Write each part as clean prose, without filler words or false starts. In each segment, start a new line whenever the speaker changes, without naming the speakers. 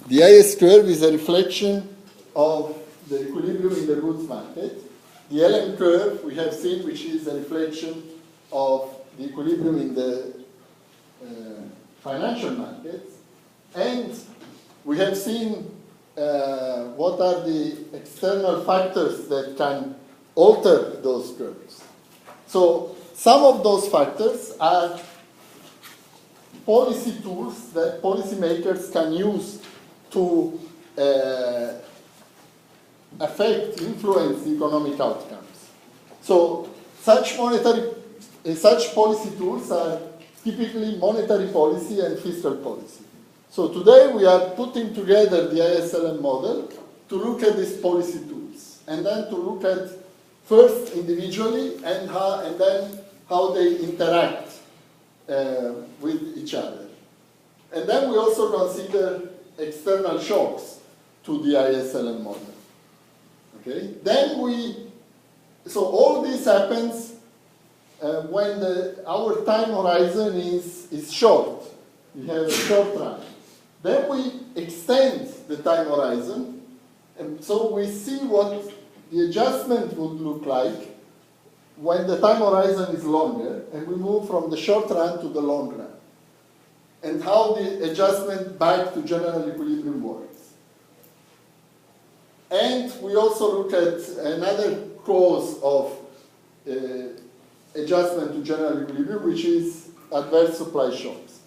The IS curve is a reflection of the equilibrium in the goods market. The LM curve we have seen, which is a reflection of the equilibrium in the financial markets. And we have seen what are the external factors that can alter those curves. So some of those factors are policy tools that policymakers can use to affect, influence economic outcomes. So such policy tools are typically monetary policy and fiscal policy. So today we are putting together the ISLM model to look at these policy tools, and then to look at first individually and then how they interact with each other. And then we also consider external shocks to the ISLM model. Okay? So all this happens when our time horizon is short. We have a short run. Then we extend the time horizon, and so we see what the adjustment would look like when the time horizon is longer, and we move from the short run to the long run, and how the adjustment back to general equilibrium works. And we also look at another cause of adjustment to general equilibrium, which is adverse supply shocks.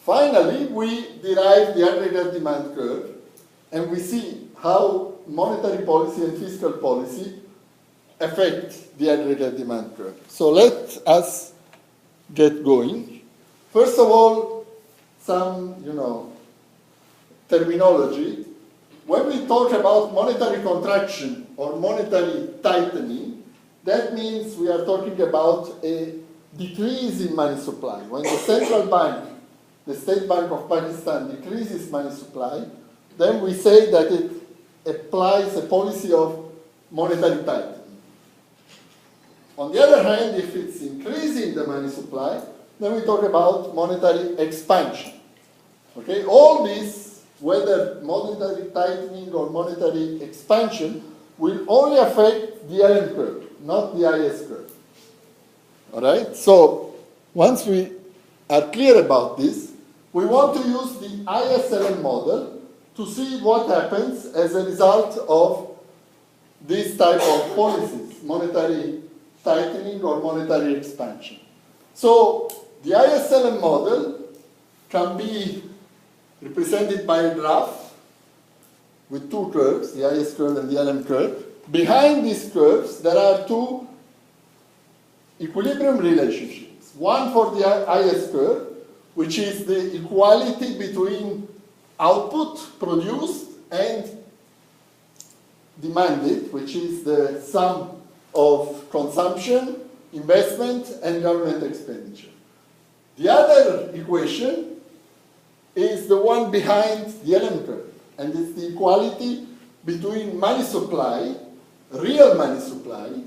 Finally, we derive the aggregate demand curve, and we see how monetary policy and fiscal policy affect the aggregate demand curve. So let us get going. First of all, some, terminology. When we talk about monetary contraction or monetary tightening, that means we are talking about a decrease in money supply. When the central bank, the State Bank of Pakistan, decreases money supply, then we say that it applies a policy of monetary tightening. On the other hand, if it's increasing the money supply, then we talk about monetary expansion. Okay? All this, whether monetary tightening or monetary expansion, will only affect the LM curve, not the IS curve. All right? So once we are clear about this, we want to use the ISLM model to see what happens as a result of this type of policies, monetary tightening or monetary expansion. So the ISLM model can be represented by a graph with two curves, the IS curve and the LM curve. Behind these curves, there are two equilibrium relationships. One for the IS curve, which is the equality between output produced and demanded, which is the sum of consumption, investment, and government expenditure. The other equation is the one behind the LM curve, and it's the equality between money supply, real money supply,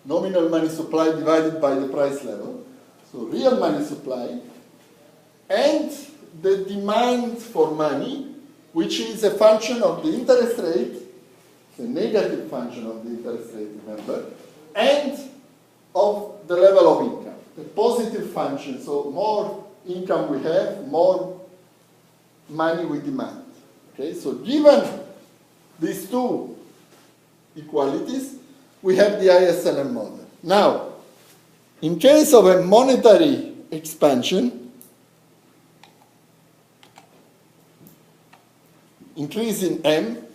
nominal money supply divided by the price level, so real money supply, and the demand for money, which is a function of the interest rate, the negative function of the interest rate, remember, and of the level of income, the positive function. So more income we have, more money we demand. Okay, so given these two equalities, we have the ISLM model. Now, in case of a monetary expansion, increase in M,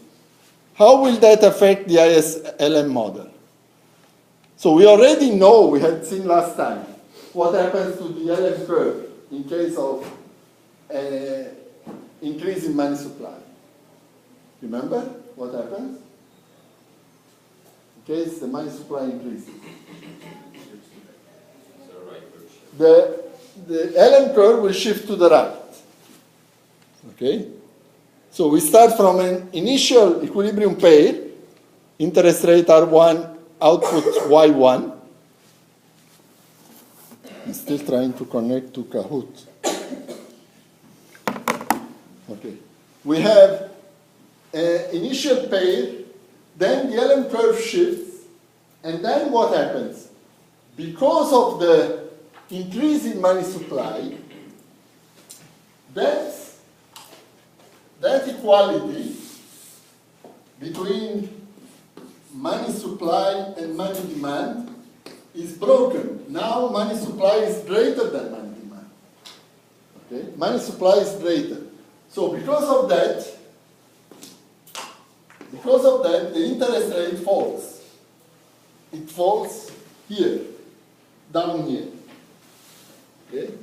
how will that affect the ISLM model? So we already know, we had seen last time, what happens to the LM curve in case of increase in money supply. Remember what happens? In case the money supply increases. The LM curve will shift to the right. Okay? So we start from an initial equilibrium pair, interest rate R1, output Y1. I'm still trying to connect to Kahoot. Okay. we have an initial pair, then the LM curve shifts, and then what happens? Because of the increase in money supply, that equality between money supply and money demand is broken. Now money supply is greater than money demand. Okay? Money supply is greater. So because of that, the interest rate falls. It falls here, down here. Okay?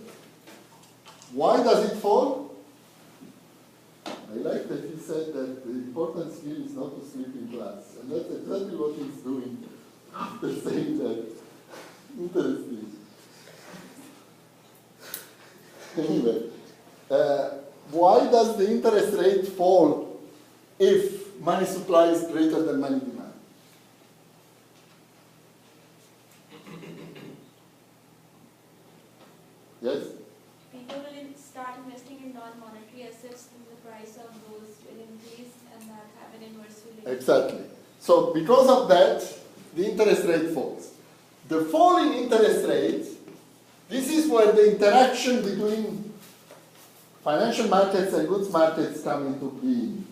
Why does it fall? I like that he said that the important skill is not to sleep in class. And that's exactly what he's doing after saying that. Interesting. Anyway, why does the interest rate fall if money supply is greater than money demand? Yes?
People will start investing in non-monetary assets, and the price of those will increase, and that have an inverse relationship.
Exactly. So because of that, the interest rate falls. The fall in interest rate, this is where the interaction between financial markets and goods markets come into being.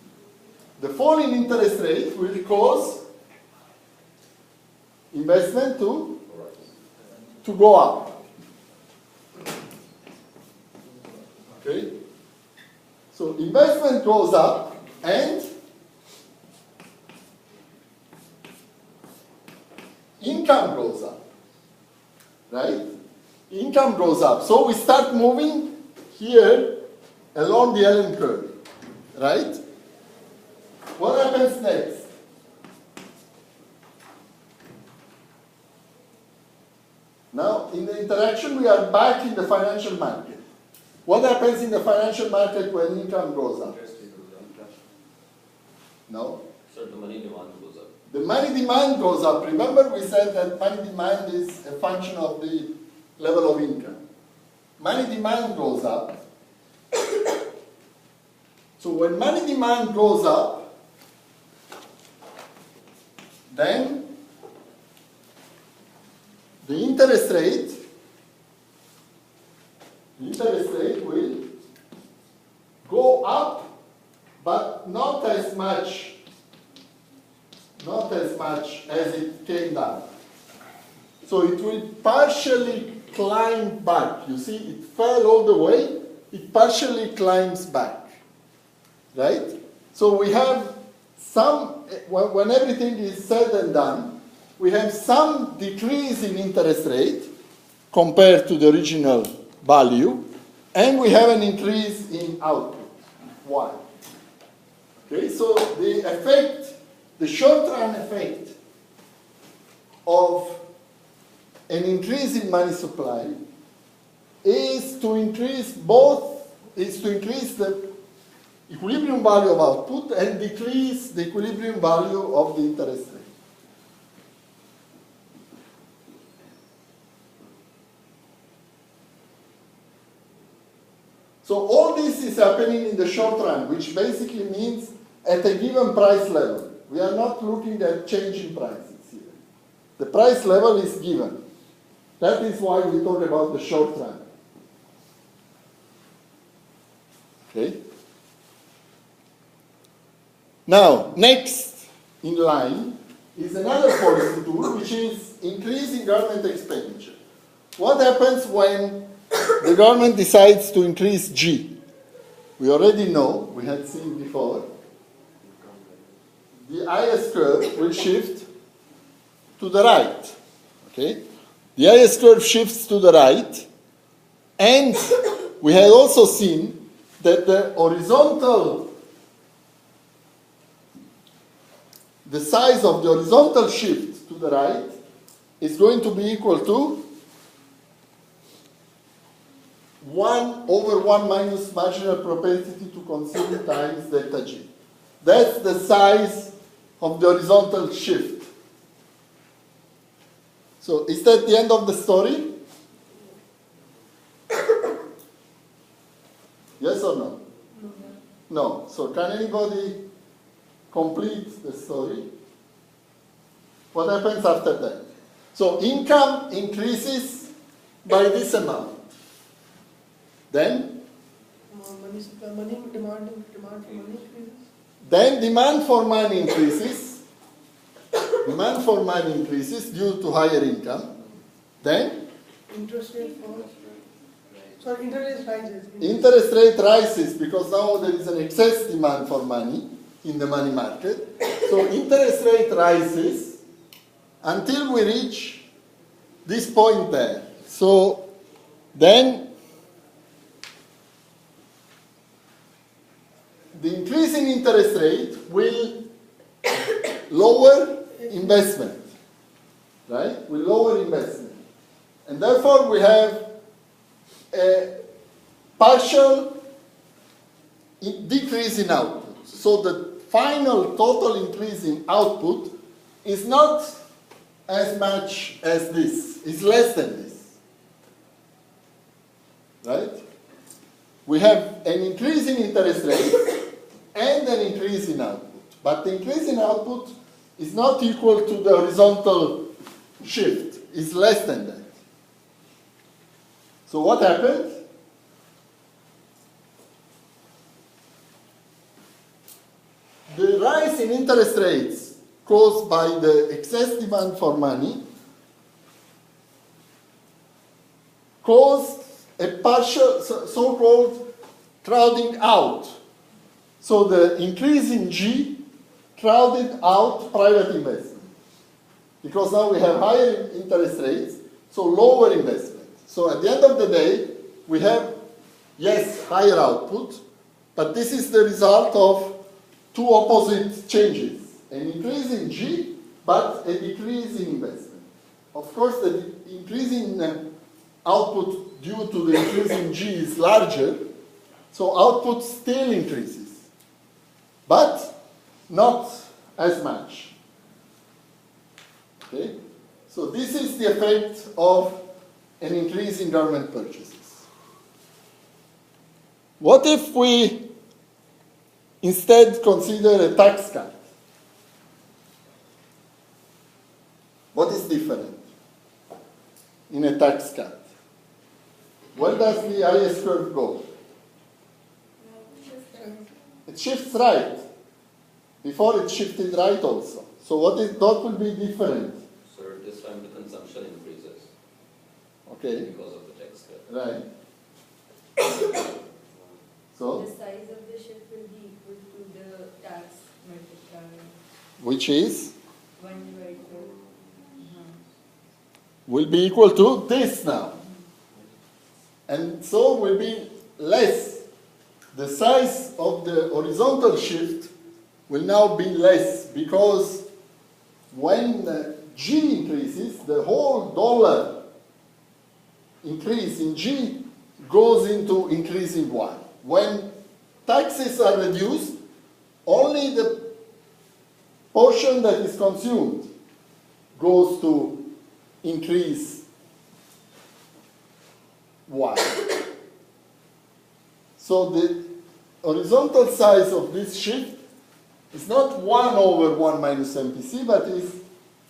The fall in interest rate will cause investment to go up. Okay? So investment goes up and income goes up. Right? Income goes up. So we start moving here along the LM curve. Right? What happens next? Now, in the interaction, we are back in the financial market. What happens in the financial market when income goes up? No?
So the money demand goes up.
The money demand goes up. Remember we said that money demand is a function of the level of income. Money demand goes up. So when money demand goes up, then the interest rate will go up, but not as much as it came down. So it will partially climb back. You see, it fell all the way, it partially climbs back. Right? So we have some, when everything is said and done, we have some decrease in interest rate compared to the original value, and we have an increase in output. Why? Okay, so the effect, the short-run effect of an increase in money supply is to increase the equilibrium value of output and decrease the equilibrium value of the interest rate. So all this is happening in the short run, which basically means at a given price level. We are not looking at changing prices here. The price level is given. That is why we talk about the short run. Okay? Now, next in line is another policy tool, which is increasing government expenditure. What happens when the government decides to increase G? We already know, we had seen before, the IS curve will shift to the right. Okay? The IS curve shifts to the right, and we had also seen that the size of the horizontal shift to the right is going to be equal to 1 over 1 minus marginal propensity to consume times delta G. That's the size of the horizontal shift. So is that the end of the story? Yes or no? No. So can anybody complete the story? What happens after that? So income increases by this amount. Then?
Demand for money increases.
Then demand for money increases. Demand for money increases due to higher income. Then?
Interest rate falls. Sorry, interest rate rises.
Interest rate rises because now there is an excess demand for money in the money market. So interest rate rises until we reach this point there. So then the increase in interest rate will lower investment, right? Will lower investment. And therefore we have a partial decrease in output. So the final total increase in output is not as much as this, it's less than this, right? We have an increase in interest rates and an increase in output. But the increase in output is not equal to the horizontal shift, it's less than that. So what happened? The rise in interest rates caused by the excess demand for money caused a partial so-called crowding out. So the increase in G crowded out private investment. Because now we have higher interest rates, so lower investment. So at the end of the day, we have, yes, higher output, but this is the result of two opposite changes. An increase in G, but a decrease in investment. Of course, the increase in output due to the increase in G is larger, so output still increases, but not as much. Okay? So this is the effect of an increase in government purchases. What if we instead consider a tax cut? What is different in a tax cut? Where does the IS curve go? It shifts right. Before it shifted right also. So what will be different?
So this time the consumption increases
Okay,
because of the tax cut.
right. So,
The size of the shift will be equal to the tax multiplier,
which is?
1 divided by,
Will be equal to this now. And so will be less. The size of the horizontal shift will now be less because when G increases, the whole dollar increase in G goes into increase in Y. When taxes are reduced, only the portion that is consumed goes to increase Y. So the horizontal size of this shift is not 1 over 1 minus MPC, but is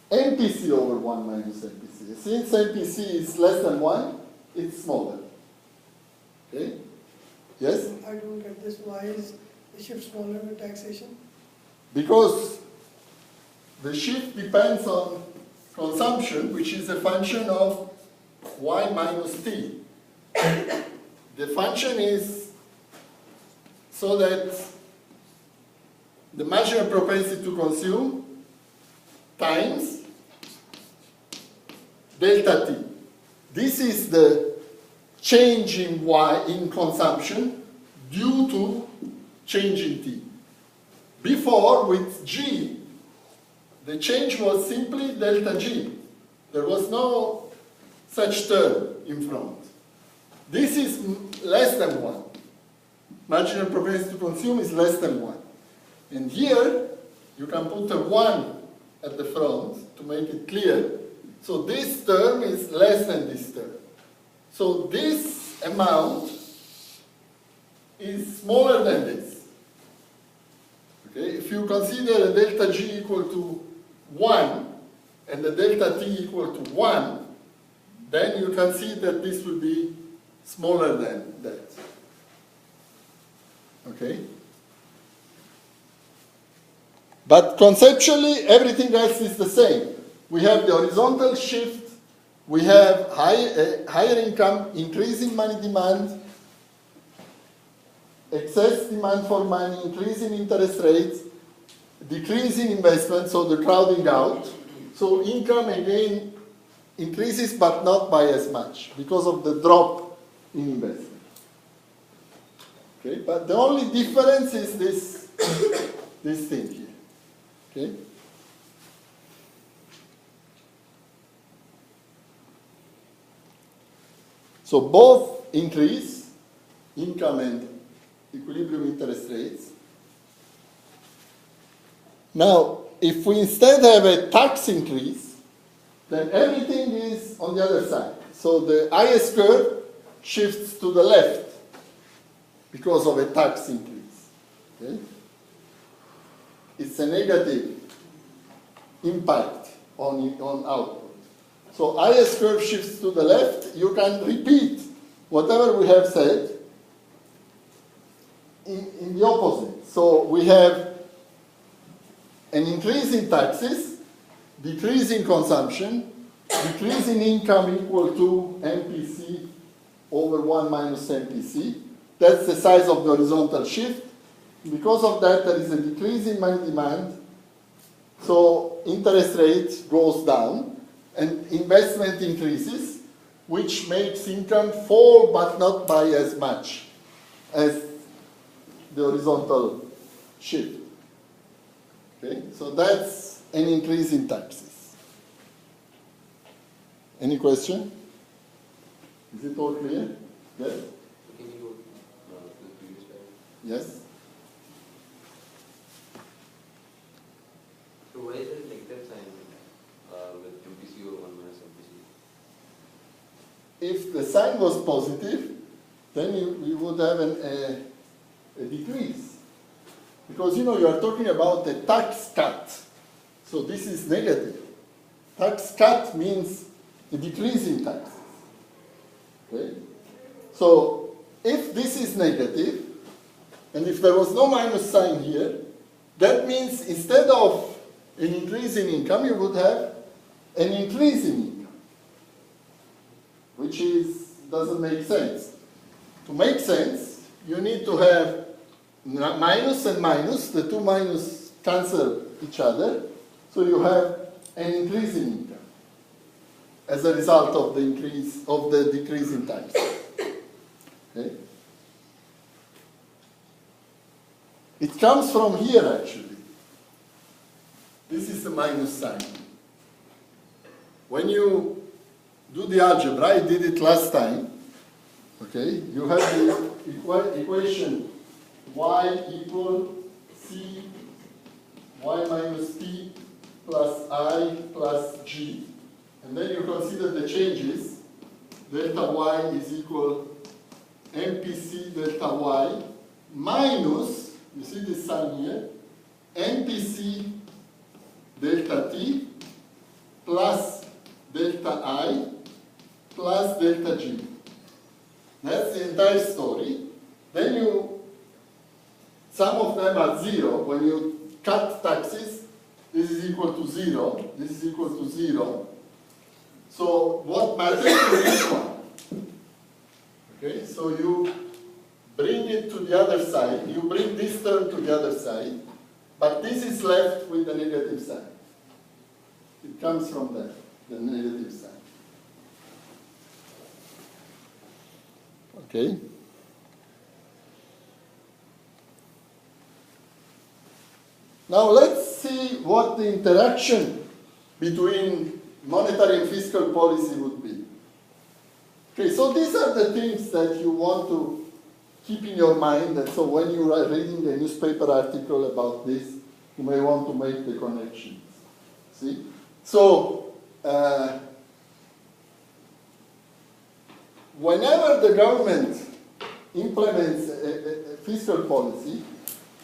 MPC over 1 minus MPC. Since MPC is less than 1, it's smaller. Okay? Yes?
I don't get this. Why is the shift smaller with taxation?
Because the shift depends on consumption, which is a function of Y minus T. The function is so that the marginal propensity to consume times delta T. This is the change in Y in consumption due to change in T. Before, with G, the change was simply delta G. There was no such term in front. This is less than 1. Marginal propensity to consume is less than 1. And here, you can put a 1 at the front to make it clear. So this term is less than this term. So this amount is smaller than this. if you consider a delta G equal to 1 and the delta T equal to 1, then you can see that this will be smaller than that. Okay? But conceptually, everything else is the same. We have the horizontal shift, we have higher income, increasing money demand, excess demand for money, increasing interest rates, decreasing investment, so the crowding out. So income again increases, but not by as much because of the drop in investment. Okay, but the only difference is this, this thing here. Okay. So both increase, income and equilibrium interest rates. Now, if we instead have a tax increase, then everything is on the other side. So the IS curve shifts to the left because of a tax increase. Okay? It's a negative impact on output. So IS curve shifts to the left. You can repeat whatever we have said in the opposite. So we have an increase in taxes, decrease in consumption, decrease in income equal to MPC over 1 minus MPC. That's the size of the horizontal shift. Because of that, there is a decrease in money demand, so interest rate goes down, and investment increases, which makes income fall, but not by as much as the horizontal shift. Okay, so that's an increase in taxes. Any question? Is it all clear? Yes?
Can you go to the previous slide?
Yes?
So why is there a negative sign with MPC over 1 minus MPC?
If the sign was positive, then you would have a decrease. Because you are talking about a tax cut. So this is negative. Tax cut means a decrease in taxes. Okay? So if this is negative, and if there was no minus sign here, that means instead of an increase in income, you would have an increase in income, which doesn't make sense. To make sense, you need to have minus and minus, the two minus cancel each other, so you have an increase in income as a result of the decrease in taxes. Okay? It comes from here actually. This is the minus sign. When you do the algebra, I did it last time, okay, you have the equation y equal c y minus t plus I plus g, and then you consider the changes. Delta y is equal MPC delta y minus, you see this sign here, MPC delta t plus delta I plus delta g. That's the entire story. Then some of them are 0. When you cut taxes, this is equal to 0, this is equal to 0. So what matters is this one. Okay, so you bring it to the other side, you bring this term to the other side, but this is left with the negative sign. It comes from there, the negative sign. Okay? Now let's see what the interaction between monetary and fiscal policy would be. Okay, so these are the things that you want to keep in your mind, and so when you are reading a newspaper article about this, you may want to make the connections. See? So, whenever the government implements a fiscal policy,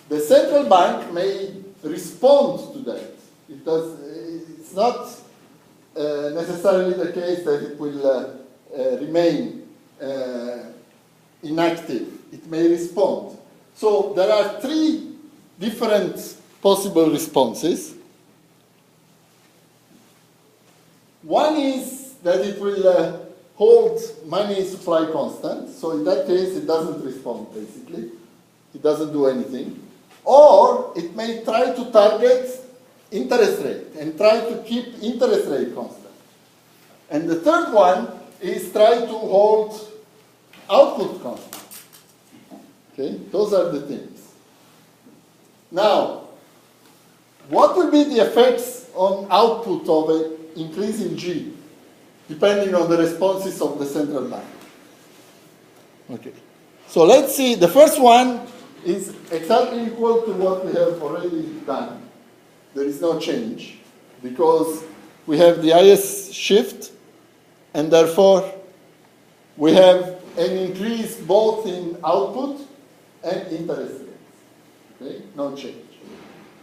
the central bank may respond to that. It's not necessarily the case that it will remain inactive. It may respond. So there are three different possible responses. One is that it will hold money supply constant. So in that case, it doesn't respond, basically. It doesn't do anything. Or it may try to target interest rate and try to keep interest rate constant. And the third one is try to hold output constant. Okay, those are the things. Now, what will be the effects on output of an increase in G, depending on the responses of the central bank? Okay, so let's see. The first one is exactly equal to what we have already done. There is no change because we have the IS shift, and therefore we have an increase both in output and interest rates. Okay, no change.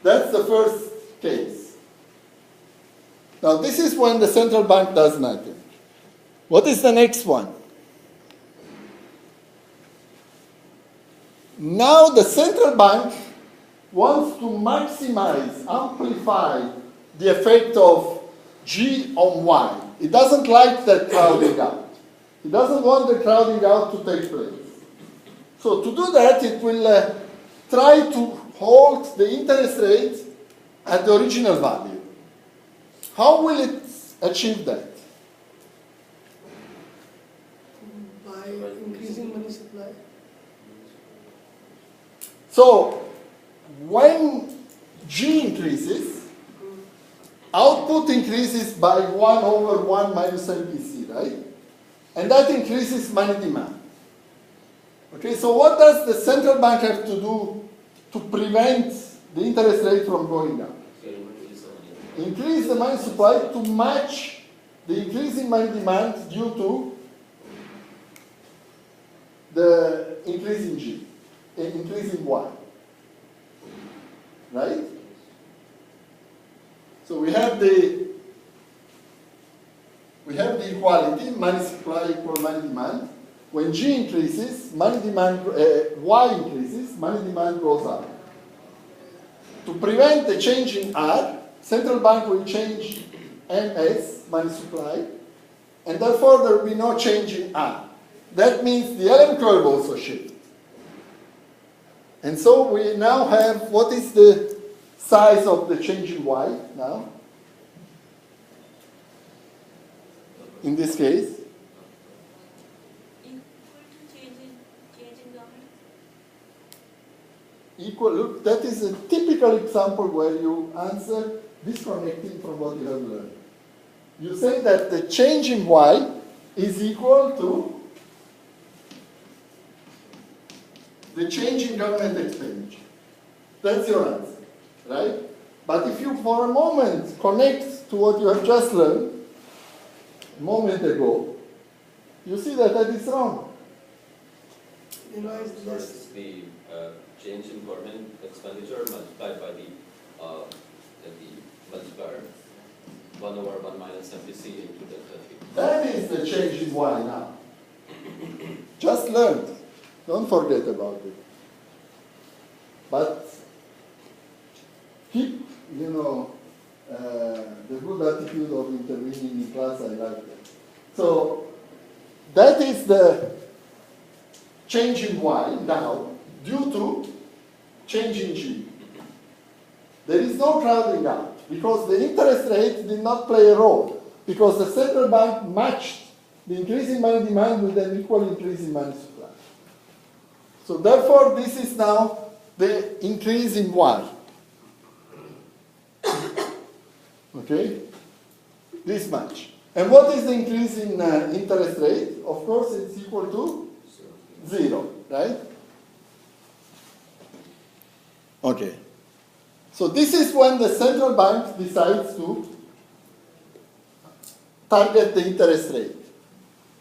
That's the first case. Now this is when the central bank does nothing. What is the next one? Now the central bank wants to maximize, amplify the effect of G on Y. It doesn't like that crowding out. It doesn't want the crowding out to take place. So to do that, it will try to hold the interest rate at the original value. How will it achieve that?
By increasing money supply.
So when G increases, output increases by 1 over 1 minus MPC, right? And that increases money demand. Okay, so what does the central bank have to do to prevent the interest rate from going up? Increase the money supply to match the increase in money demand due to the increase in G, increase in Y. Right? So we have the equality, money supply equal money demand. When G increases, money demand, Y increases, money demand goes up. To prevent the change in R, central bank will change MS, money supply, and therefore there will be no change in R. That means the LM curve also shifts. And so we now have, what is the size of the change in Y now? In this case?
Equal to change in government.
Equal, look, that is a typical example where you answer disconnecting from what you have learned. You say that the change in Y is equal to the change in government expenditure. That's your answer, right? But if you for a moment connect to what you have just learned a moment ago, you see that that is wrong.
You know, it's
So
less.
it's the change in government expenditure multiplied by the multiplier 1 over 1 minus MPC into delta T.
That is the change in Y now. Just learned. Don't forget about it. But keep, the good attitude of intervening in class. I like that. So that is the change in Y now due to change in G. There is no crowding out because the interest rate did not play a role because the central bank matched the increase in money demand with an equal increase in money supply. So therefore, this is now the increase in Y. Okay? This much. And what is the increase in interest rate? Of course, it's equal to 0, right? Okay. So this is when the central bank decides to target the interest rate.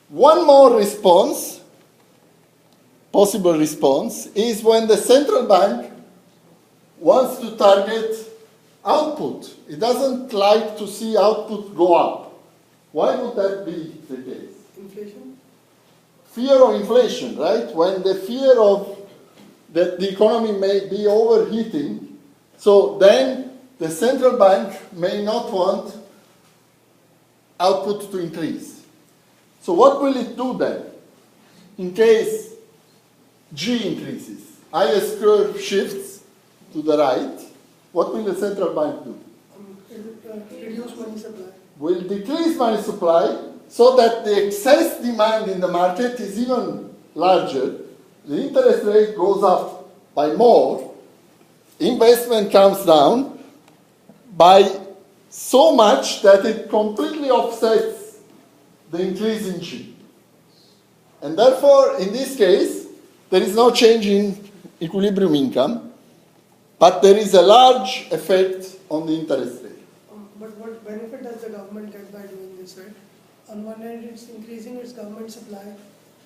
One more response, possible response, is when the central bank wants to target output. It doesn't like to see output go up. Why would that be the case?
Inflation?
Fear of inflation, right? When the fear of that the economy may be overheating, so then the central bank may not want output to increase. So what will it do then? In case G increases, IS curve shifts to the right, what will the central bank do?
Reduce money supply.
Will decrease money supply so that the excess demand in the market is even larger. The interest rate goes up by more, investment comes down by so much that it completely offsets the increase in G. And therefore, in this case, there is no change in equilibrium income, but there is a large effect on the interest rate.
But what benefit does the government get by doing this, right? On one hand, it's increasing its government supply,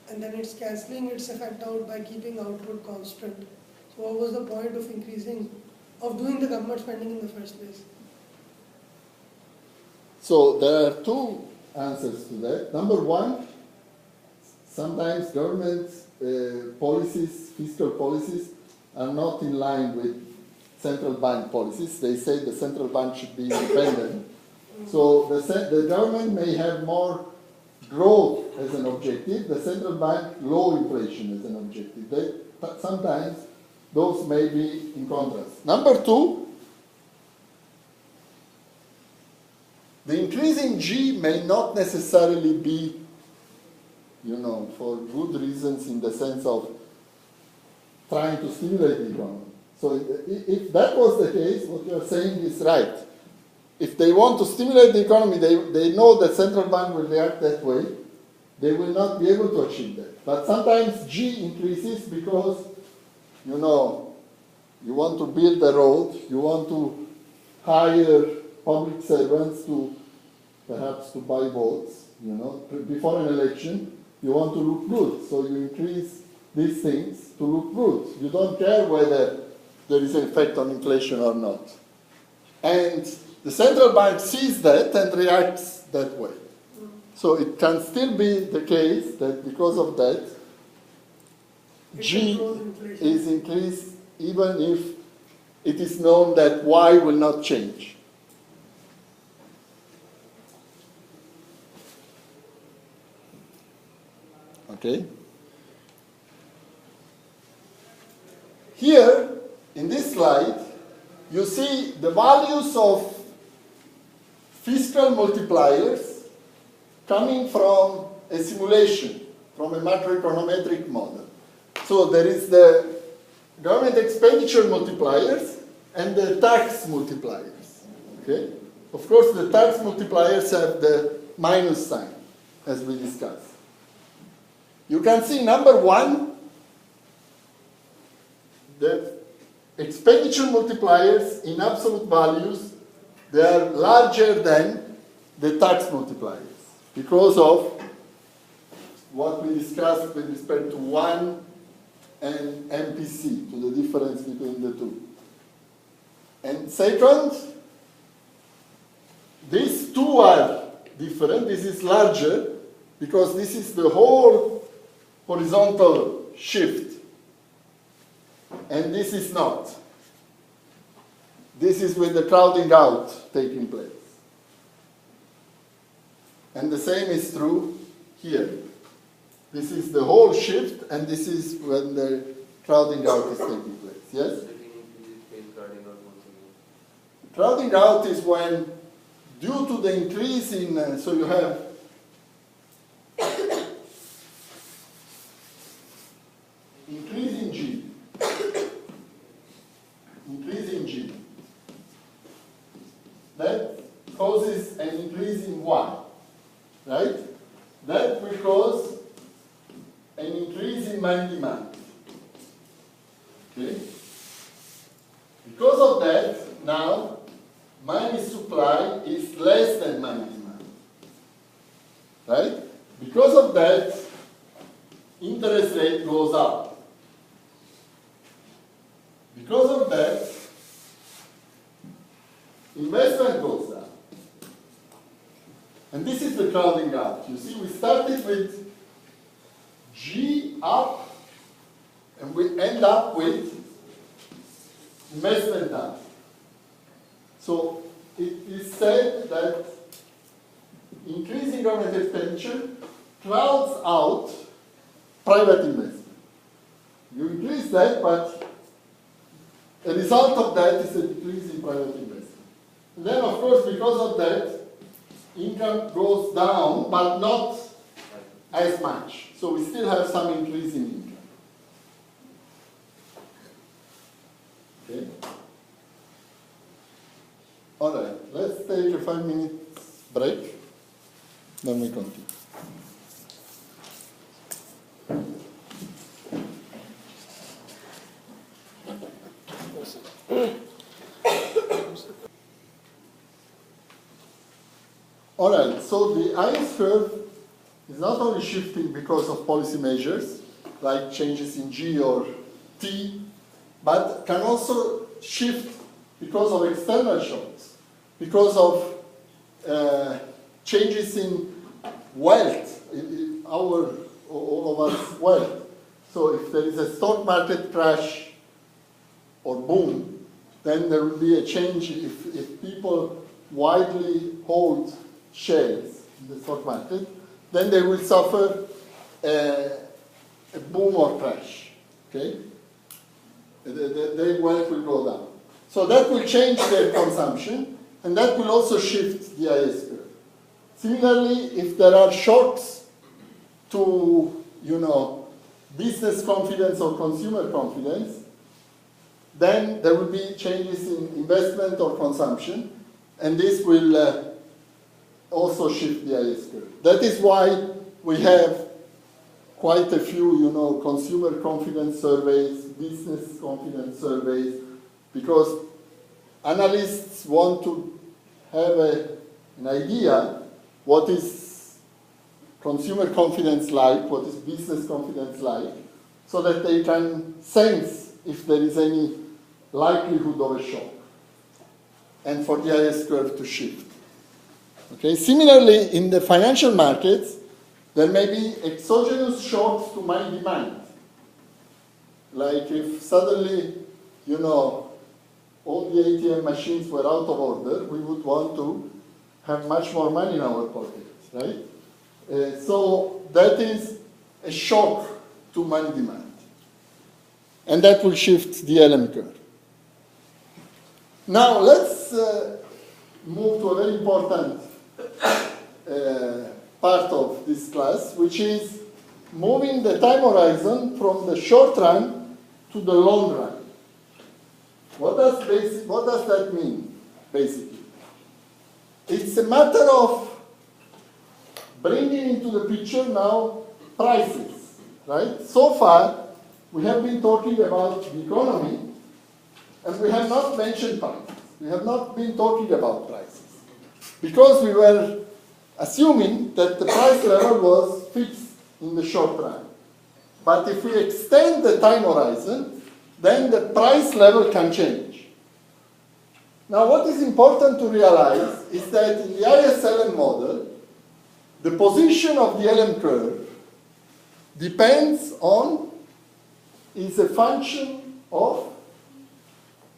and then it's cancelling its effect out by keeping output constant. So what was the point of doing the government spending in the first place?
So there are two answers to that. Number one, sometimes government policies, fiscal policies, are not in line with central bank policies. They say the central bank should be independent. So the government may have more growth as an objective, the central bank low inflation as an objective. Sometimes those may be in contrast. Number two, the increase in G may not necessarily be, for good reasons in the sense of trying to stimulate the economy. So if that was the case, what you are saying is right. If they want to stimulate the economy, they know that central bank will react that way. They will not be able to achieve that. But sometimes G increases because, you want to build a road, you want to hire public servants perhaps to buy votes, before an election, you want to look good. So you increase these things to look good. You don't care whether there is an effect on inflation or not. And the central bank sees that and reacts that way. So it can still be the case that because of that, G is increased even if it is known that Y will not change. Okay? Here, in this slide, you see the values of fiscal multipliers coming from a simulation, from a macroeconometric model. So there is the government expenditure multipliers and the tax multipliers. Okay? Of course, the tax multipliers have the minus sign, as we discussed. You can see number one, the expenditure multipliers in absolute values, they are larger than the tax multipliers because of what we discussed with respect to 1 and MPC, to the difference between the two. And second, these two are different. This is larger because this is the whole horizontal shift. And this is not. This is with the crowding out taking place. And the same is true here. This is the whole shift, and this is when the crowding out is taking place. Yes? Crowding out is when, due to the increase in, so you have increase in G. Increase in G. That causes an increase in Y. Right? That will cause an increase in money demand. Okay? Because of that, now, money supply is less than money demand. Right? Because of that, interest rate goes up. Because of that, trend goes down. And this is the crowding out. You see, we started with G up, and we end up with investment down. So it is said that increasing government expenditure crowds out private investment. You increase that, but the result of that is a decrease in private investment. And then, of course, because of that, income goes down, but not as much. So we still have some increase in income. Okay? All right, let's take a 5 minutes break, then we continue. All right, so the IS curve is not only shifting because of policy measures, like changes in G or T, but can also shift because of external shocks, because of changes in wealth, all of us wealth. So if there is a stock market crash or boom, then there will be a change if people widely hold shares in the stock market, then they will suffer a boom or crash, okay? Their wealth will go down. So that will change their consumption, and that will also shift the IS curve. Similarly, if there are shocks to, business confidence or consumer confidence, then there will be changes in investment or consumption, and this will also shift the IS curve. That is why we have quite a few, consumer confidence surveys, business confidence surveys, because analysts want to have an idea what is consumer confidence like, what is business confidence like, so that they can sense if there is any likelihood of a shock, and for the IS curve to shift. Okay. Similarly, in the financial markets, there may be exogenous shocks to money demand. Like if suddenly, all the ATM machines were out of order, we would want to have much more money in our pockets, right? So that is a shock to money demand. And that will shift the LM curve. Now let's move to a very important part of this class, which is moving the time horizon from the short run to the long run. What does that mean, basically? It's a matter of bringing into the picture now prices, right? So far, we have been talking about the economy, and we have not mentioned prices. We have not been talking about prices, because we were assuming that the price level was fixed in the short run. But if we extend the time horizon, then the price level can change. Now, what is important to realize is that in the ISLM model, the position of the LM curve depends on, is a function of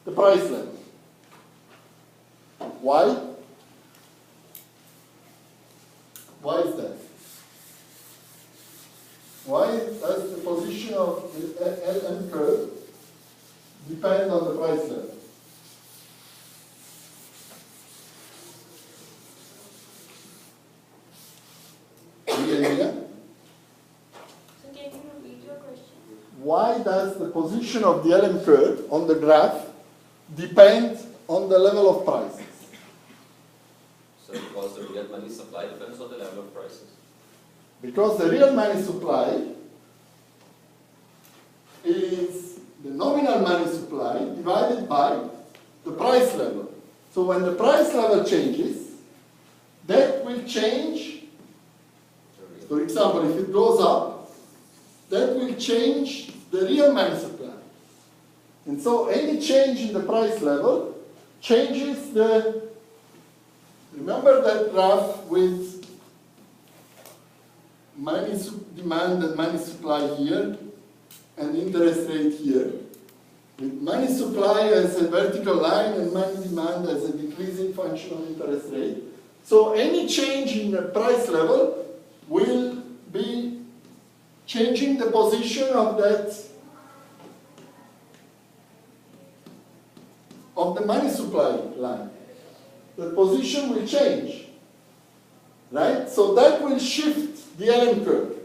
the price level. Why? Why is that? Why does the position of the LM curve depend on the price level? Any idea?
So can you repeat your question?
Why does the position of the LM curve on the graph depend on the level of prices?
So because the real money supply depends on the level of prices.
Because the real money supply is the nominal money supply divided by the price level. So when the price level changes, that will change. For example, if it goes up, that will change the real money supply. And so any change in the price level changes the Remember that graph with money demand and money supply here, and interest rate here, with money supply as a vertical line and money demand as a decreasing function of interest rate. So any change in the price level will be changing the position of that, of the money supply line. The position will change, right? So that will shift the LM curve,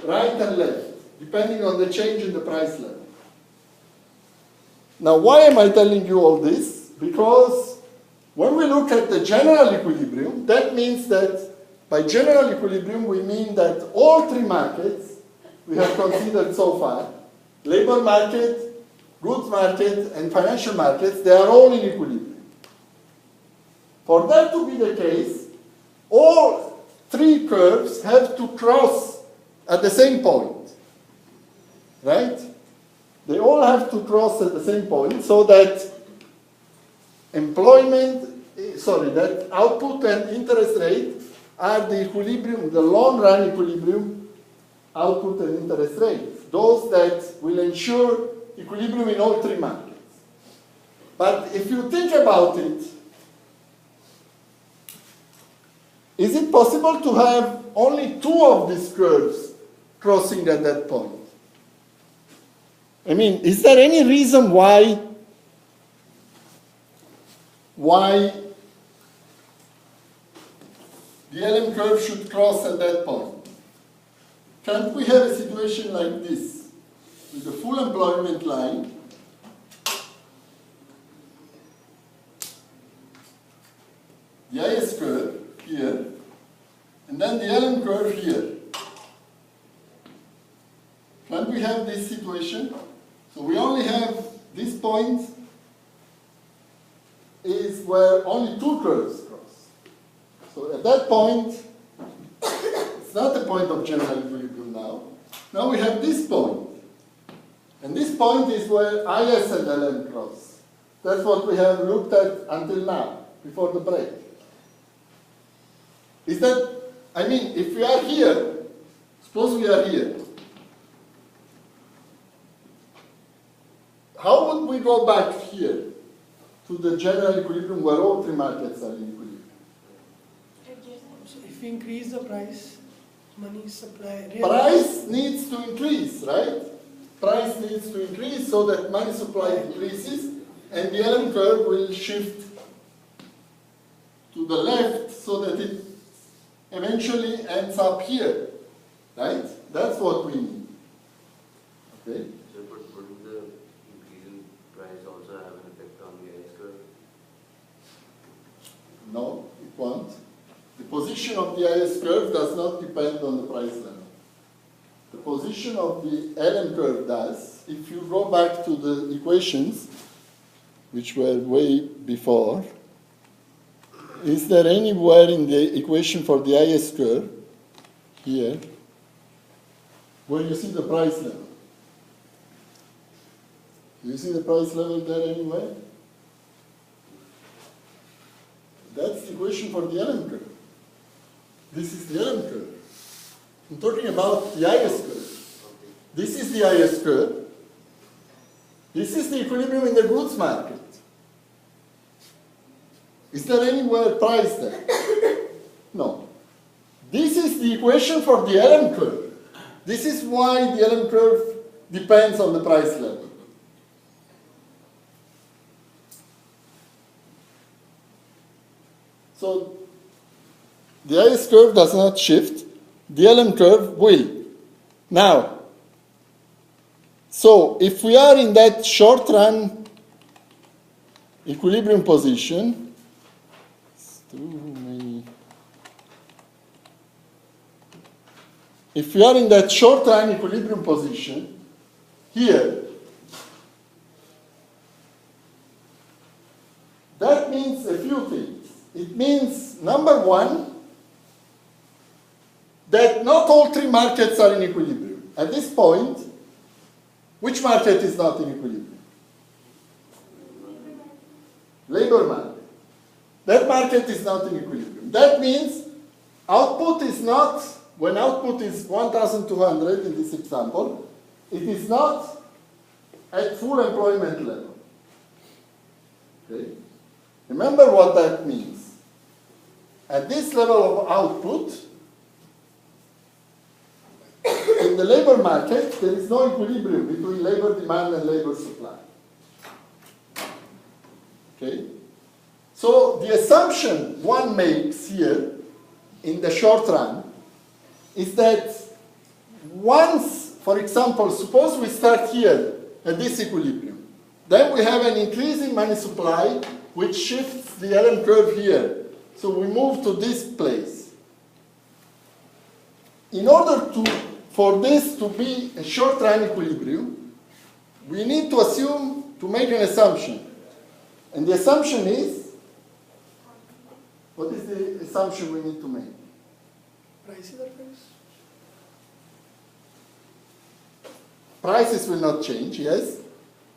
right and left, depending on the change in the price level. Now, why am I telling you all this? Because when we look at the general equilibrium, that means that by general equilibrium, we mean that all three markets we have considered so far, labor market, goods market, and financial markets, they are all in equilibrium. For that to be the case, all three curves have to cross at the same point, right? They all have to cross at the same point so that that output and interest rate are the equilibrium, the long run equilibrium, output and interest rate. Those that will ensure equilibrium in all three markets. But if you think about it, is it possible to have only two of these curves crossing at that point? I mean, is there any reason why the LM curve should cross at that point? Can't we have a situation like this, with the full employment line, the IS curve here, and then the LM curve here? Can't we have this situation? So we only have this point is where only two curves cross. So at that point, it's not a point of general equilibrium now. Now we have this point. And this point is where IS and LM cross. That's what we have looked at until now, before the break. Is that, I mean, if we are here, suppose we are here, how would we go back here to the general equilibrium where all three markets are in equilibrium?
So if we increase the price, money supply.
Price needs to increase, right? Price needs to increase so that money supply increases, and the LM curve will shift to the left so that it eventually ends up here, right? That's what we need. Okay?
So wouldn't the increase in price also have an effect on the IS curve?
No, it won't. The position of the IS curve does not depend on the price level. The position of the LM curve does. If you go back to the equations, which were way before, is there anywhere in the equation for the IS curve, here, where you see the price level? Do you see the price level there anywhere? That's the equation for the LM curve. This is the LM curve. I'm talking about the IS curve. This is the IS curve. This is the equilibrium in the goods market. Is there anywhere price there? No. This is the equation for the LM curve. This is why the LM curve depends on the price level. So the IS curve does not shift. The LM curve will. Now, so if we are in that short run equilibrium position, if we are in that short run equilibrium position here, that means a few things. It means, number one, that not all three markets are in equilibrium. At this point, which market is not in equilibrium? Labor market. that market is not in equilibrium. That means output is not, when output is 1,200 in this example, it is not at full employment level. Okay? Remember what that means. At this level of output, in the labor market, there is no equilibrium between labor demand and labor supply. Okay? So the assumption one makes here in the short run is that once, for example, suppose we start here at this equilibrium, then we have an increase in money supply which shifts the LM curve here. So we move to this place. In order for this to be a short run equilibrium, we need to assume, to make an assumption. And the assumption is, what is the assumption we need to make?
Prices are fixed.
Prices will not change, yes?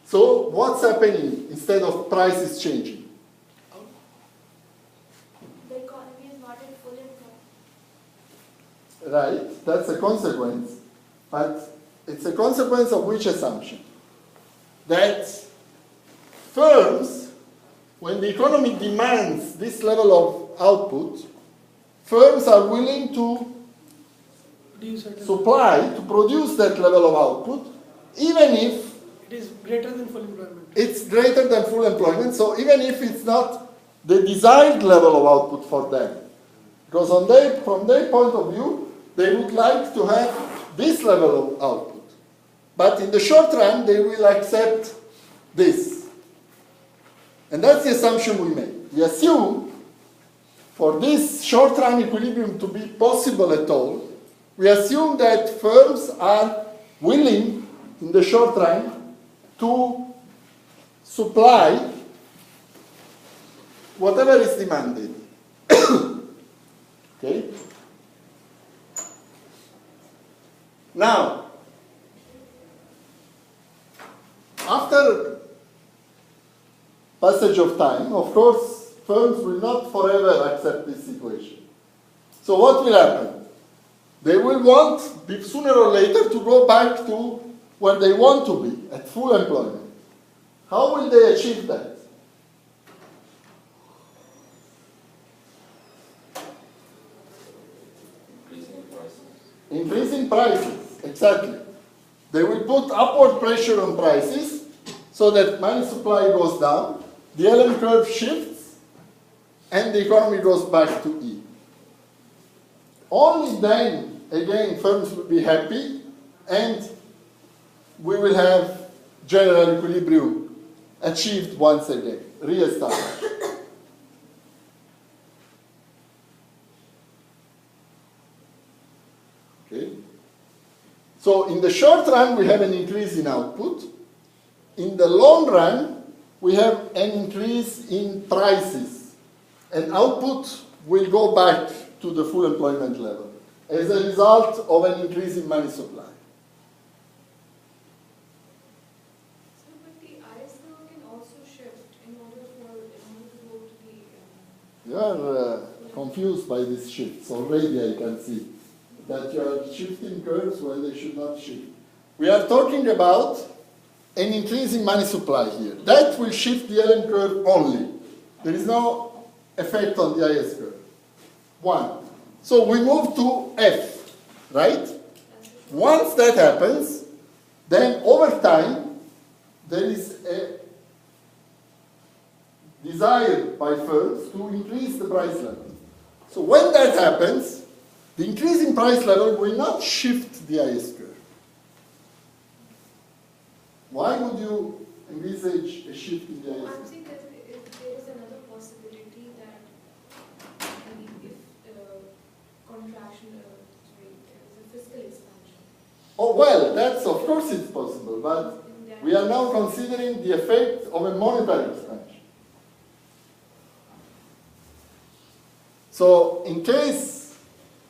So what's happening instead of prices changing?
The economy is not in full employment.
Right, that's a consequence. But it's a consequence of which assumption? That firms, when the economy demands this level of output, firms are willing to supply, to produce that level of output, even if
It is greater than full employment.
it's greater than full employment, so even if it's not the desired level of output for them. Because from their point of view, they would like to have this level of output. But in the short run, they will accept this. And that's the assumption we make. We assume for this short run equilibrium to be possible at all, we assume that firms are willing, in the short run, to supply whatever is demanded. Okay? Now, after passage of time, of course, firms will not forever accept this situation. So what will happen? They will want, sooner or later, to go back to where they want to be, at full employment. How will they achieve that?
Increasing prices.
Increasing prices, exactly. They will put upward pressure on prices so that money supply goes down, the LM curve shifts, and the economy goes back to E. Only then, again, firms will be happy, and we will have general equilibrium achieved once again, re-established. Okay? So in the short run, we have an increase in output. In the long run, we have an increase in prices. And output will go back to the full employment level as a result of an increase in money supply.
So, but the ISO can also shift in order to go to the.
You are confused by these shifts. Already I can see that you are shifting curves when they should not shift. We are talking about an increase in money supply here. That will shift the LM curve only. There is no effect on the IS curve. One. So we move to F, right? Once that happens, then over time, there is a desire by firms to increase the price level. So when that happens, the increase in price level will not shift the IS curve. Why would you envisage a shift in the IS
I'm
curve?
saying that if there is another possibility that, I mean, if contraction, sorry, there is a fiscal expansion.
Oh, well, that's, of course it's possible, but
in that-
we are now considering the effect of a monetary expansion. So, in case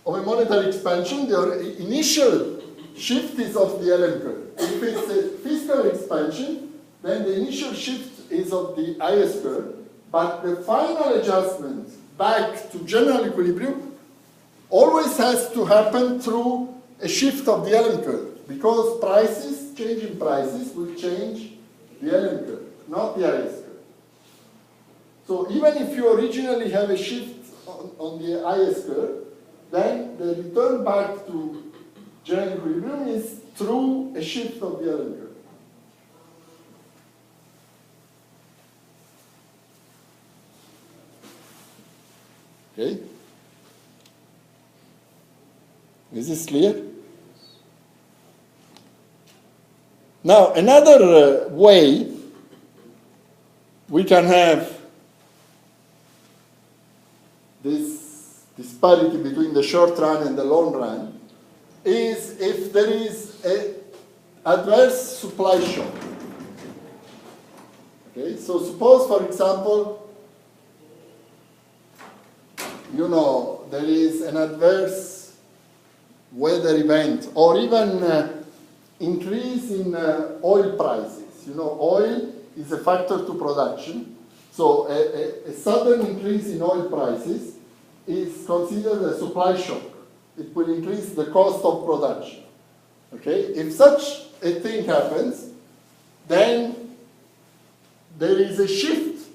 of a monetary expansion, the initial shift is of the LM curve. If it's a fiscal expansion, then the initial shift is of the IS curve, But the final adjustment back to general equilibrium always has to happen through a shift of the Allen curve, because prices, change in prices, will change the Allen curve, not the IS curve. So even if you originally have a shift on the IS curve, then the return back to general equilibrium is through a shift of the Allen curve. Okay? Is this clear? Now, another way we can have this disparity between the short run and the long run is if there is an adverse supply shock. Okay, so suppose, for example, there is an adverse weather event or even increase in oil prices. Oil is a factor to production. So a sudden increase in oil prices is considered a supply shock. It will increase the cost of production. Okay? If such a thing happens, then there is a shift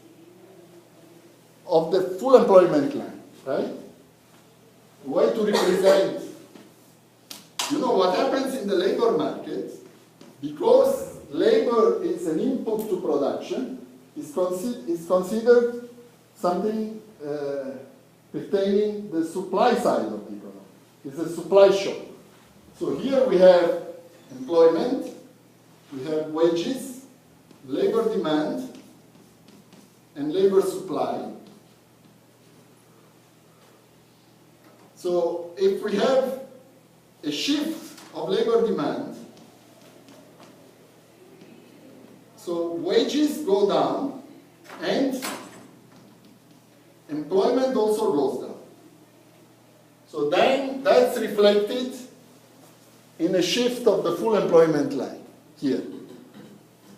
of the full employment line, right? A way to represent, what happens in the labor market, because labor is an input to production, is considered something pertaining the supply side of the economy. It's a supply shock. So here we have employment, we have wages, labor demand, and labor supply. So if we have a shift of labor demand, so wages go down and employment also goes down. So then that's reflected in a shift of the full employment line here.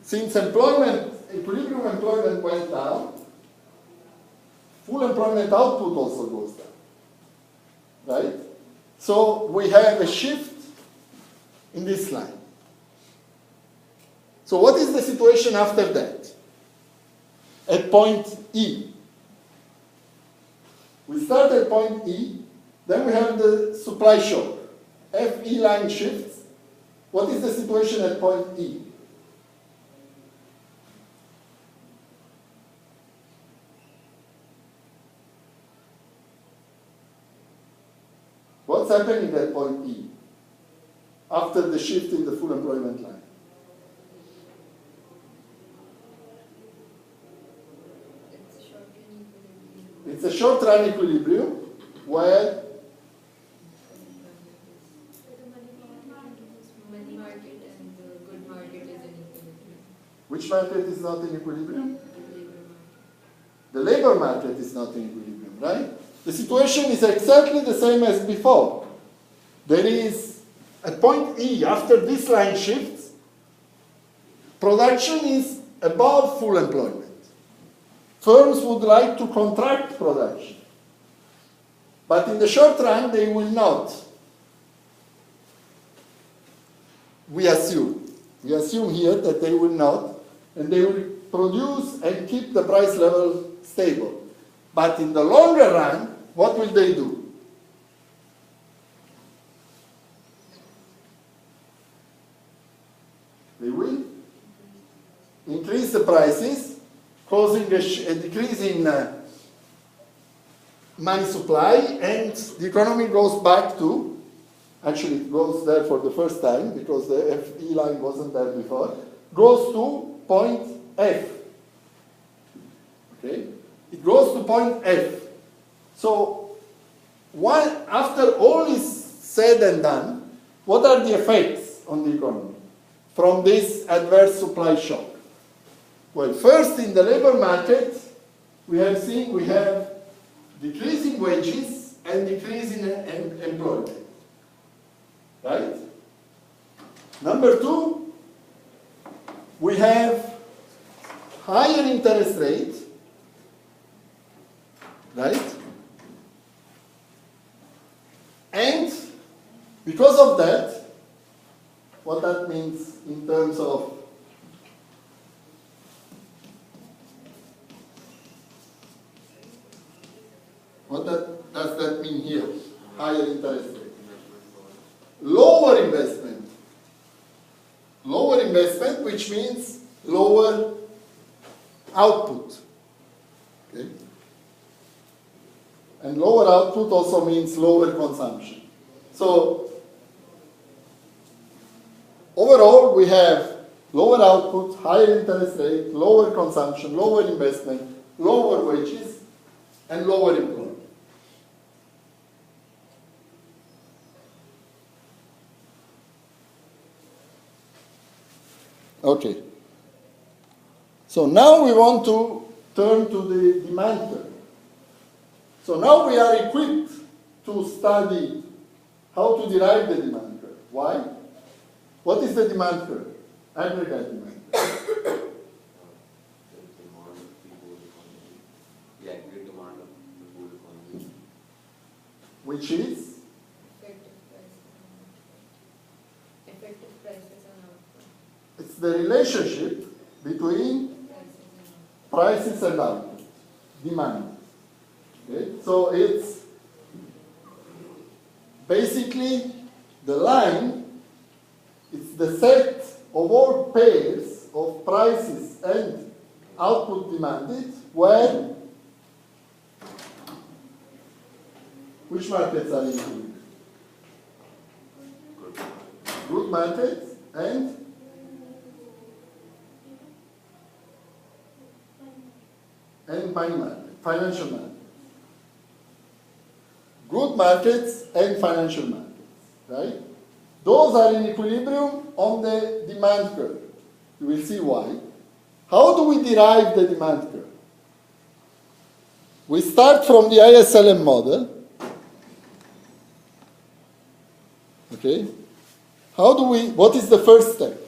Since equilibrium employment went down, full employment output also goes down, right? So we have a shift in this line. So what is the situation after that? At point E. We start at point E, then we have the supply shock. FE line shifts. What is the situation at point E? What's happening at point E after the shift in the full employment line? It's a short-run equilibrium where
Money market and the good market is in equilibrium.
which market is not in equilibrium?
The labor market.
The labor market is not in equilibrium, right? The situation is exactly the same as before. There is, at point E, after this line shifts, production is above full employment. Firms would like to contract production. But in the short run, they will not. We assume. We assume here that they will not, and they will produce and keep the price level stable. But in the longer run, what will they do? They will increase the prices, causing a decrease in money supply, and the economy goes back to, actually it goes there for the first time because the FE line wasn't there before, goes to point F. Okay? It goes to point F. So, after all is said and done, what are the effects on the economy from this adverse supply shock? Well, first in the labor market, we have seen we have decreasing wages and decrease in employment. Right? Number two, we have higher interest rates right? And because of that, what that means in terms of does that mean here? Higher interest rate. Lower investment. Lower investment, which means lower output. Okay? And lower output also means lower consumption. So, overall, we have lower output, higher interest rate, lower consumption, lower investment, lower wages, and lower employment. Okay. So now we want to turn to the demand curve. So now we are equipped to study how to derive the demand curve. Why? What is the demand curve? Aggregate demand curve.
The demand of the whole economy, the aggregate demand of the whole economy.
Which is?
Effective prices on output.
It's the relationship between prices and output, demand. Okay? So it's basically the line, it's the set of all pairs of prices and output demanded where which markets are included? Good markets and money market, financial markets. Good markets and financial markets, right? Those are in equilibrium on the demand curve. You will see why. How do we derive the demand curve? We start from the ISLM model. Okay? What is the first step?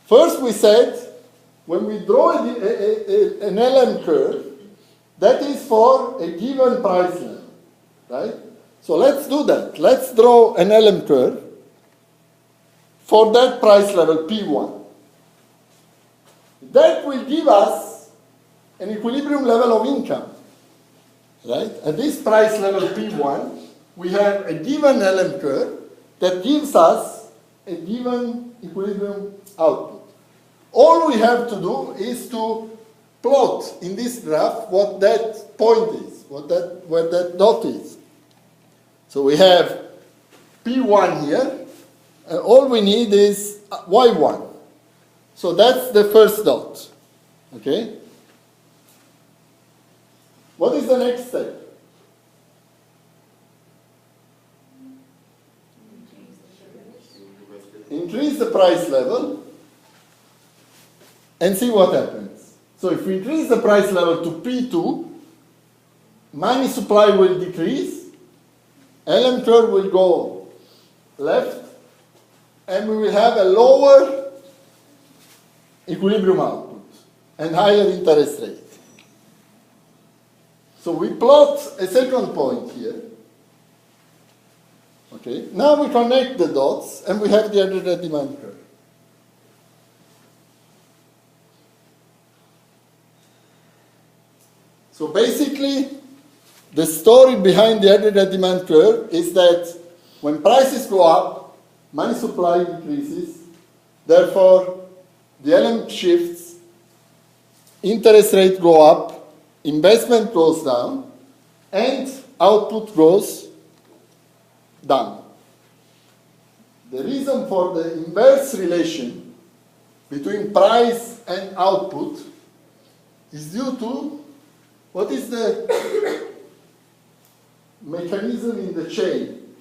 First we said, when we draw an LM curve, that is for a given price level, right? So let's do that. Let's draw an LM curve for that price level, P1. That will give us an equilibrium level of income, right? At this price level, P1, we have a given LM curve that gives us a given equilibrium output. All we have to do is to plot in this graph what that point is, where that dot is. So we have P1 here, and all we need is Y1. So that's the first dot. Okay? What is the next step? Increase the price level and see what happens. So if we increase the price level to P2, money supply will decrease, LM curve will go left, and we will have a lower equilibrium output and higher interest rate. So we plot a second point here. Okay, now we connect the dots and we have the aggregate demand curve. So basically, the story behind the aggregate demand curve is that when prices go up, money supply decreases, therefore the LM shifts, interest rate go up, investment goes down, and output goes down. The reason for the inverse relation between price and output is due to what is the mechanism in the chain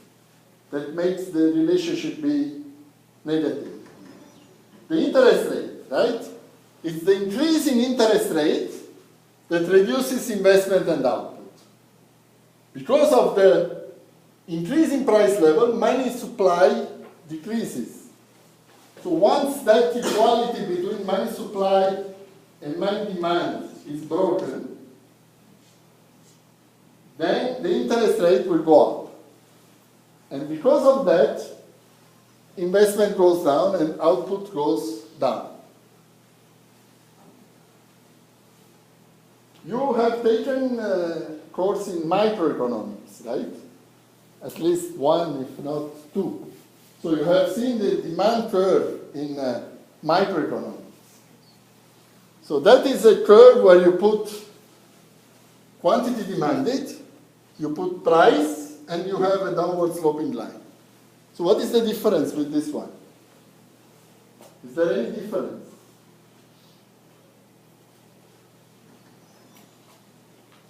that makes the relationship be negative? The interest rate, right? It's the increase in interest rate that reduces investment and output. Because of the increase in price level, money supply decreases. So once that equality between money supply and money demand is broken, then the interest rate will go up. And because of that, investment goes down and output goes down. You have taken a course in microeconomics, right? At least one, if not two. So you have seen the demand curve in microeconomics. So that is a curve where you put quantity demanded, you put price, and you have a downward sloping line. So what is the difference with this one? Is there any difference?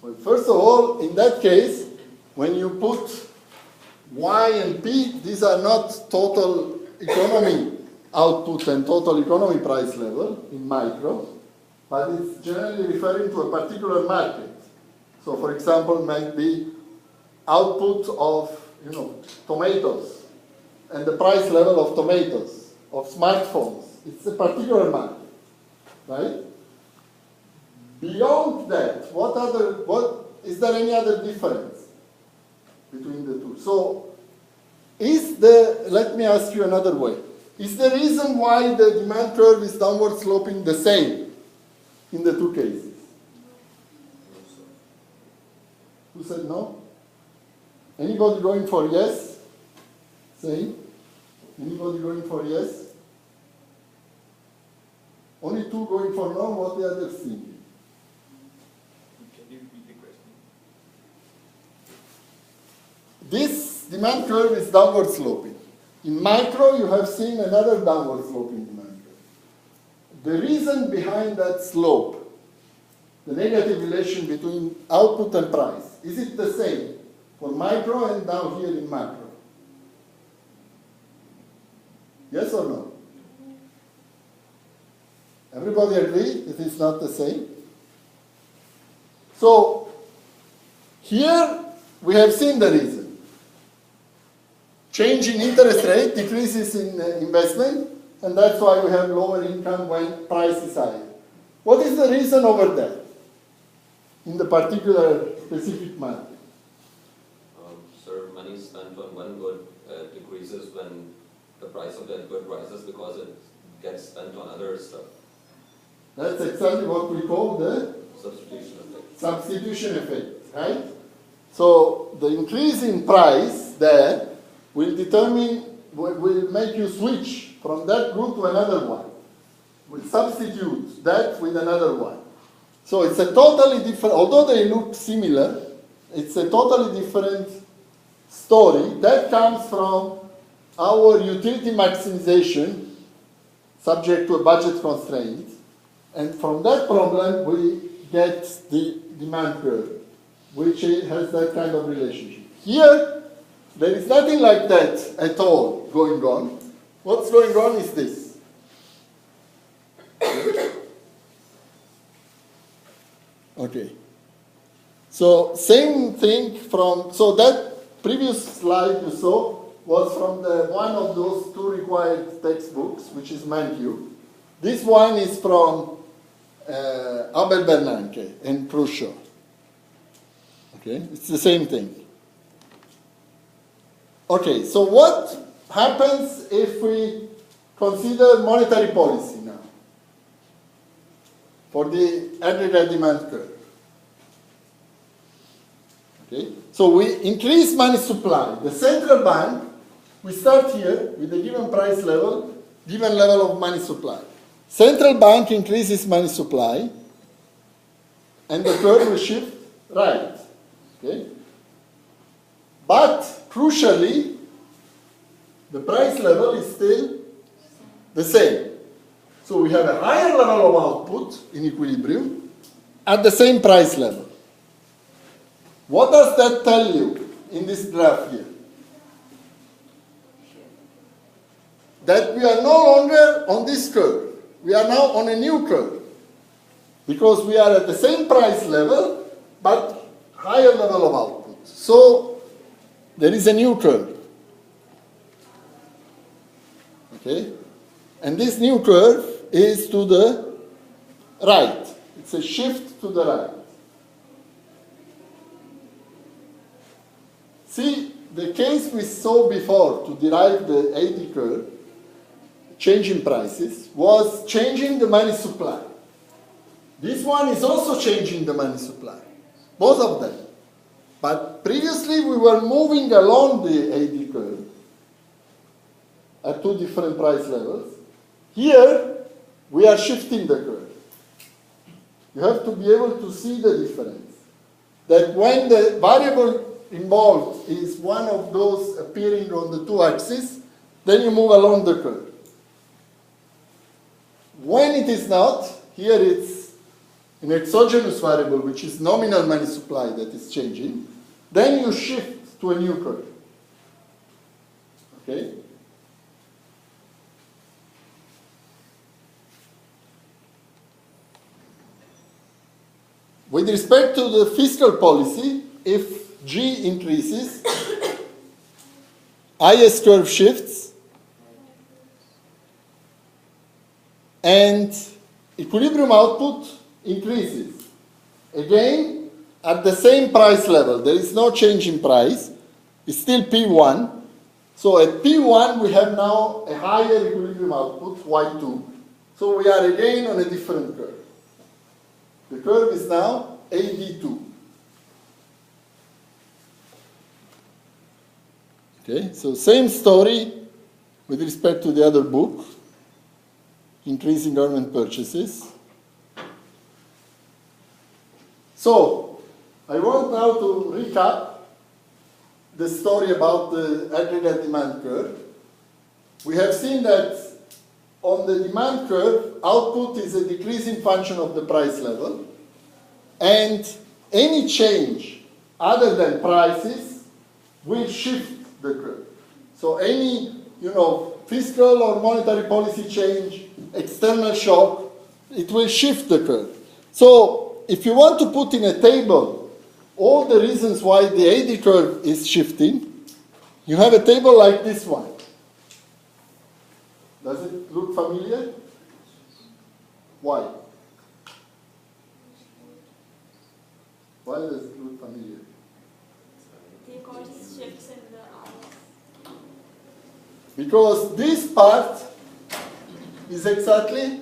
Well, first of all, in that case, when you put Y and P, these are not total economy output and total economy price level in micro, but it's generally referring to a particular market. So, for example, might be output of, tomatoes and the price level of tomatoes, of smartphones. It's a particular market, right? Beyond that, is there any other difference between the two? So, let me ask you another way. Is the reason why the demand curve is downward sloping the same in the two cases? Who said no? Anybody going for yes? Say. Anybody going for yes? Only two going for no, what the others thinking?
Can you repeat the question?
This demand curve is downward sloping. In micro, you have seen another downward sloping demand curve. The reason behind that slope, the negative relation between output and price, is it the same for micro and down here in macro? Yes or no? Everybody agree it is not the same? So, here we have seen the reason. Change in interest rate decreases in investment, and that's why we have lower income when price is higher. What is the reason over there in the particular specific market?
Sir, money spent on one good decreases when the price of that good rises because it gets spent on other stuff.
That's exactly what we call the
Substitution effect.
substitution effect, right? So the increase in price there will make you switch from that group to another one. Will substitute that with another one. So it's a totally different, although they look similar, it's a totally different story that comes from our utility maximization subject to a budget constraint. And from that problem, we get the demand curve, which has that kind of relationship. Here, there is nothing like that at all going on. What's going on is this. Okay. So, same thing so that previous slide you saw was from one of those two required textbooks, which is Mankiw. This one is from Abel Bernanke and Khrushchev. Okay, it's the same thing. Okay, so what happens if we consider monetary policy now for the aggregate demand curve? Okay, so we increase money supply. The central bank, we start here with a given price level, given level of money supply. Central bank increases money supply, and the curve will shift right. Okay? But, crucially, the price level is still the same. So we have a higher level of output in equilibrium at the same price level. What does that tell you in this graph here? That we are no longer on this curve. We are now on a new curve. Because we are at the same price level, but higher level of output. So, there is a new curve. Okay? And this new curve is to the right. It's a shift to the right. See, the case we saw before to derive the AD curve, change in prices, was changing the money supply. This one is also changing the money supply, both of them. But previously we were moving along the AD curve at two different price levels. Here we are shifting the curve. You have to be able to see the difference. That when the variable involved is one of those appearing on the two axes, then you move along the curve. When it is not, here it's an exogenous variable, which is nominal money supply that is changing, then you shift to a new curve. Okay? With respect to the fiscal policy, if G increases, IS curve shifts, and equilibrium output increases. Again, at the same price level, there is no change in price, it's still P1. So at P1 we have now a higher equilibrium output, Y2. So we are again on a different curve. The curve is now AD2. Okay, so same story with respect to the other book, increasing government purchases. So, I want now to recap the story about the aggregate demand curve. We have seen that on the demand curve, output is a decreasing function of the price level, and any change other than prices will shift the curve. So any, fiscal or monetary policy change, external shock, it will shift the curve. So if you want to put in a table all the reasons why the AD curve is shifting, you have a table like this one. Does it look familiar? Why? Why does it look familiar?
They call these shifts in the hours.
Because this part is exactly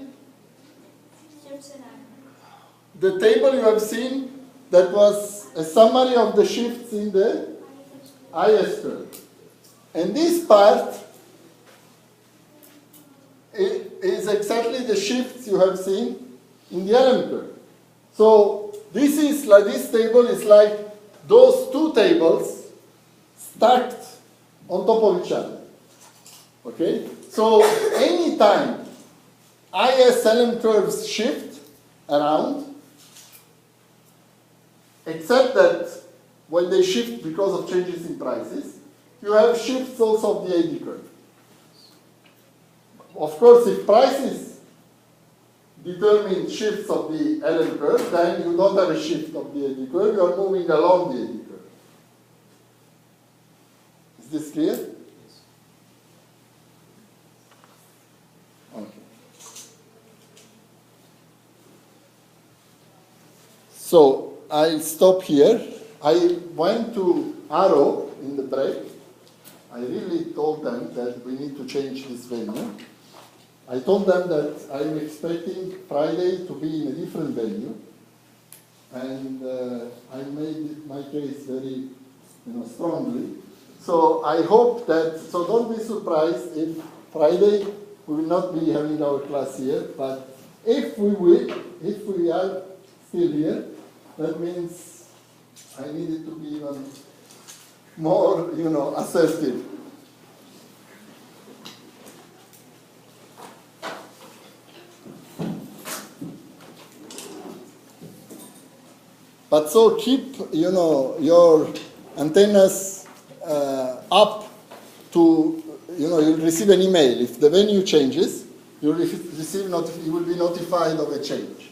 Shifts in hours.
the table you have seen that was a summary of the shifts in the IS curve. And this part is exactly the shifts you have seen in the LM curve. So this table is like those two tables stacked on top of each other. Okay? So anytime IS LM curves shift around, except that when they shift because of changes in prices, you have shifts also of the AD curve. Of course, if prices determine shifts of the LM curve, then you don't have a shift of the AD curve, you are moving along the AD curve. Is this clear? Okay. So, I'll stop here. I went to Arrow in the break. I really told them that we need to change this venue. I told them that I'm expecting Friday to be in a different venue. And I made my case very strongly. So I hope that, so don't be surprised if Friday we will not be having our class here, but if we are still here, that means I needed to be even more, assertive. But so keep, your antennas up to, you'll receive an email. If the venue changes, you will be notified of a change.